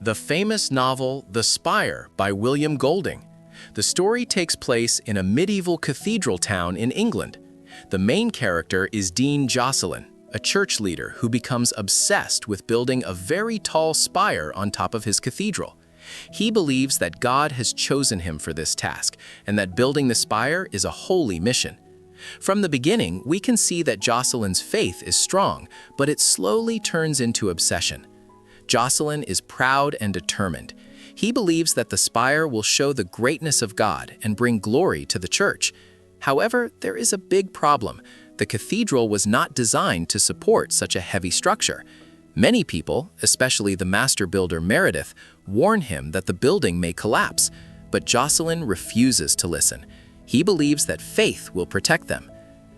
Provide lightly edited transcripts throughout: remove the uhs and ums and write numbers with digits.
The famous novel The Spire by William Golding. The story takes place in a medieval cathedral town in England. The main character is Dean Jocelyn, a church leader who becomes obsessed with building a very tall spire on top of his cathedral. He believes that God has chosen him for this task, and that building the spire is a holy mission. From the beginning, we can see that Jocelyn's faith is strong, but it slowly turns into obsession. Jocelyn is proud and determined. He believes that the spire will show the greatness of God and bring glory to the church. However, there is a big problem. The cathedral was not designed to support such a heavy structure. Many people, especially the master builder Meredith, warn him that the building may collapse, but Jocelyn refuses to listen. He believes that faith will protect them.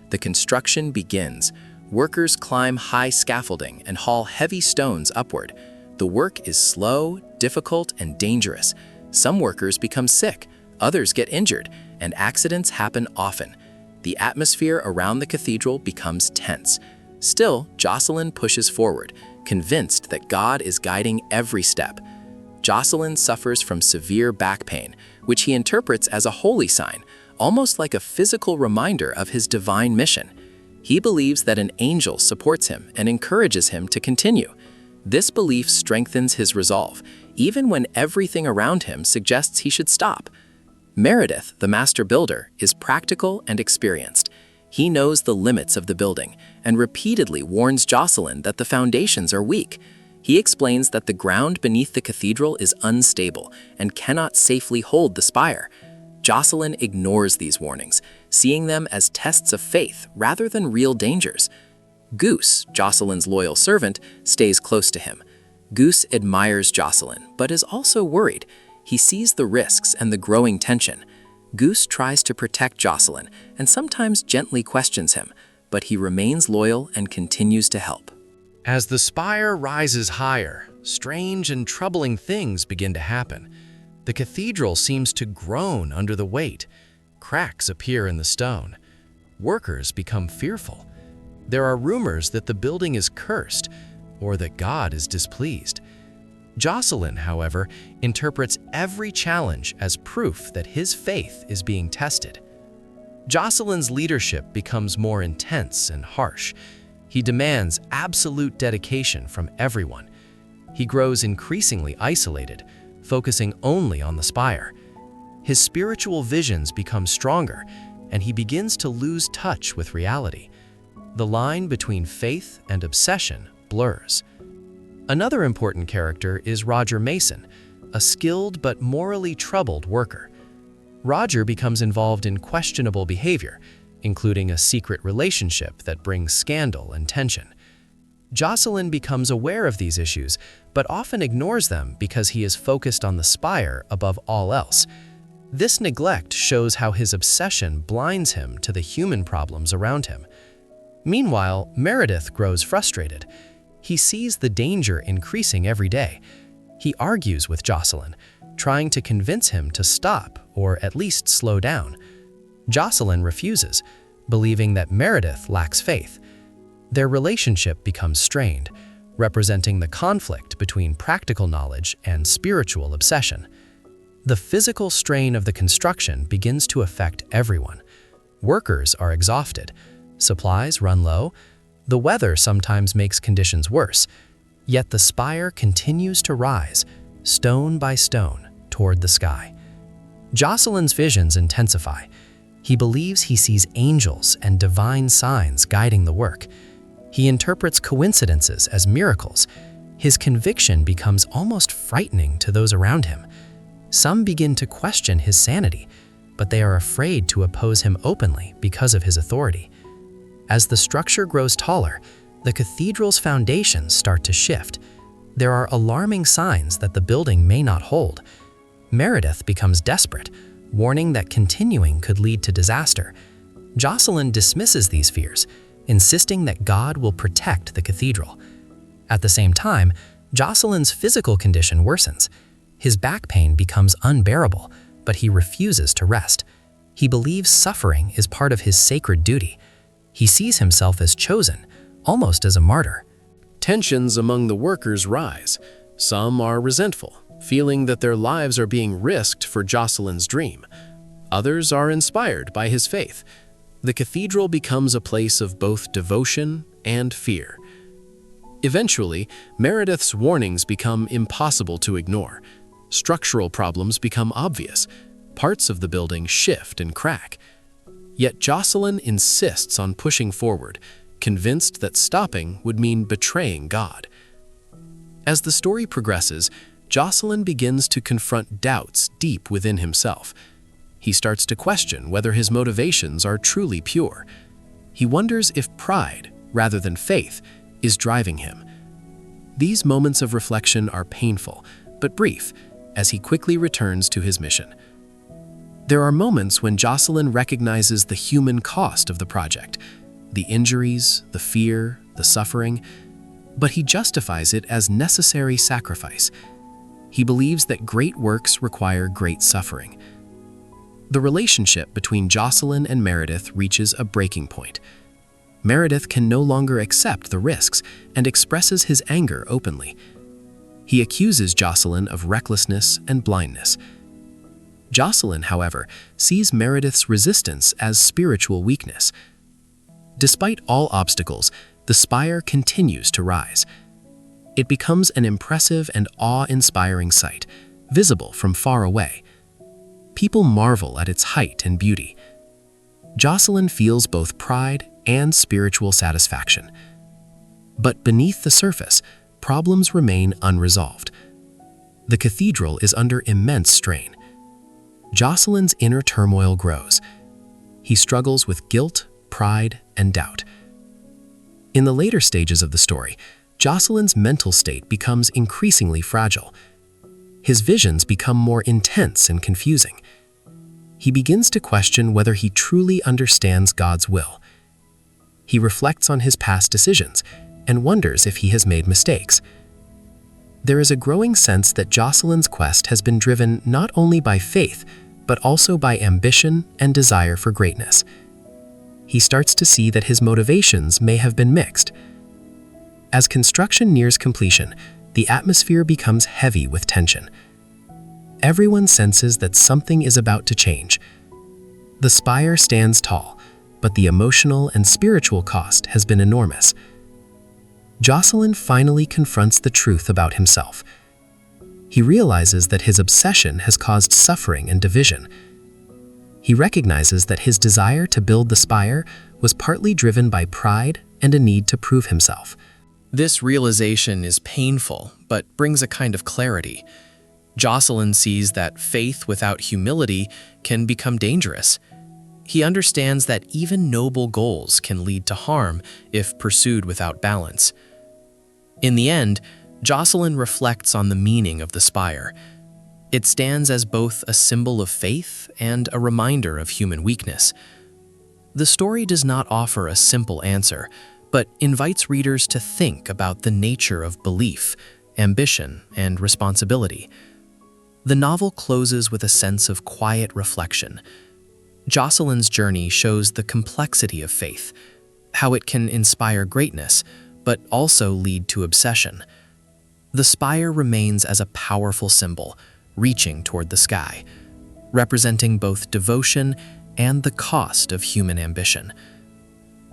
The construction begins. Workers climb high scaffolding and haul heavy stones upward. The work is slow, difficult, and dangerous. Some workers become sick, others get injured, and accidents happen often. The atmosphere around the cathedral becomes tense. Still, Jocelyn pushes forward, convinced that God is guiding every step. Jocelyn suffers from severe back pain, which he interprets as a holy sign, almost like a physical reminder of his divine mission. He believes that an angel supports him and encourages him to continue. This belief strengthens his resolve, even when everything around him suggests he should stop. Meredith, the master builder, is practical and experienced. He knows the limits of the building and repeatedly warns Jocelyn that the foundations are weak. He explains that the ground beneath the cathedral is unstable and cannot safely hold the spire. Jocelyn ignores these warnings, seeing them as tests of faith rather than real dangers. Goose, Jocelyn's loyal servant, stays close to him. Goose admires Jocelyn, but is also worried. He sees the risks and the growing tension. Goose tries to protect Jocelyn and sometimes gently questions him, but he remains loyal and continues to help. As the spire rises higher, strange and troubling things begin to happen. The cathedral seems to groan under the weight. Cracks appear in the stone. Workers become fearful. There are rumors that the building is cursed or that God is displeased. Jocelyn, however, interprets every challenge as proof that his faith is being tested. Jocelyn's leadership becomes more intense and harsh. He demands absolute dedication from everyone. He grows increasingly isolated, focusing only on the spire. His spiritual visions become stronger, and he begins to lose touch with reality. The line between faith and obsession blurs. Another important character is Roger Mason, a skilled but morally troubled worker. Roger becomes involved in questionable behavior, including a secret relationship that brings scandal and tension. Jocelyn becomes aware of these issues, but often ignores them because he is focused on the spire above all else. This neglect shows how his obsession blinds him to the human problems around him. Meanwhile, Meredith grows frustrated. He sees the danger increasing every day. He argues with Jocelyn, trying to convince him to stop or at least slow down. Jocelyn refuses, believing that Meredith lacks faith. Their relationship becomes strained, representing the conflict between practical knowledge and spiritual obsession. The physical strain of the construction begins to affect everyone. Workers are exhausted, supplies run low, the weather sometimes makes conditions worse, yet the spire continues to rise, stone by stone, toward the sky. Jocelyn's visions intensify. He believes he sees angels and divine signs guiding the work. He interprets coincidences as miracles. His conviction becomes almost frightening to those around him. Some begin to question his sanity, but they are afraid to oppose him openly because of his authority. As the structure grows taller, the cathedral's foundations start to shift. There are alarming signs that the building may not hold. Meredith becomes desperate, warning that continuing could lead to disaster. Jocelyn dismisses these fears, insisting that God will protect the cathedral. At the same time, Jocelyn's physical condition worsens. His back pain becomes unbearable, but he refuses to rest. He believes suffering is part of his sacred duty. He sees himself as chosen, almost as a martyr. Tensions among the workers rise. Some are resentful, feeling that their lives are being risked for Jocelyn's dream. Others are inspired by his faith. The cathedral becomes a place of both devotion and fear. Eventually, Meredith's warnings become impossible to ignore. Structural problems become obvious. Parts of the building shift and crack. Yet Jocelyn insists on pushing forward, convinced that stopping would mean betraying God. As the story progresses, Jocelyn begins to confront doubts deep within himself. He starts to question whether his motivations are truly pure. He wonders if pride, rather than faith, is driving him. These moments of reflection are painful, but brief, as he quickly returns to his mission. There are moments when Jocelyn recognizes the human cost of the project, the injuries, the fear, the suffering, but he justifies it as necessary sacrifice. He believes that great works require great suffering. The relationship between Jocelyn and Meredith reaches a breaking point. Meredith can no longer accept the risks and expresses his anger openly. He accuses Jocelyn of recklessness and blindness. Jocelyn, however, sees Meredith's resistance as spiritual weakness. Despite all obstacles, the spire continues to rise. It becomes an impressive and awe-inspiring sight, visible from far away. People marvel at its height and beauty. Jocelyn feels both pride and spiritual satisfaction. But beneath the surface, problems remain unresolved. The cathedral is under immense strain. Jocelyn's inner turmoil grows. He struggles with guilt, pride, and doubt. In the later stages of the story, Jocelyn's mental state becomes increasingly fragile. His visions become more intense and confusing. He begins to question whether he truly understands God's will. He reflects on his past decisions and wonders if he has made mistakes. There is a growing sense that Jocelyn's quest has been driven not only by faith, but also by ambition and desire for greatness. He starts to see that his motivations may have been mixed. As construction nears completion, the atmosphere becomes heavy with tension. Everyone senses that something is about to change. The spire stands tall, but the emotional and spiritual cost has been enormous. Jocelyn finally confronts the truth about himself. He realizes that his obsession has caused suffering and division. He recognizes that his desire to build the spire was partly driven by pride and a need to prove himself. This realization is painful, but brings a kind of clarity. Jocelyn sees that faith without humility can become dangerous. He understands that even noble goals can lead to harm if pursued without balance. In the end, Jocelyn reflects on the meaning of the spire. It stands as both a symbol of faith and a reminder of human weakness. The story does not offer a simple answer, but invites readers to think about the nature of belief, ambition, and responsibility. The novel closes with a sense of quiet reflection. Jocelyn's journey shows the complexity of faith, how it can inspire greatness, but also lead to obsession. The spire remains as a powerful symbol, reaching toward the sky, representing both devotion and the cost of human ambition.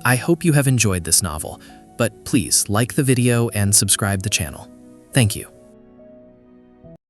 I hope you have enjoyed this novel, but please like the video and subscribe the channel. Thank you.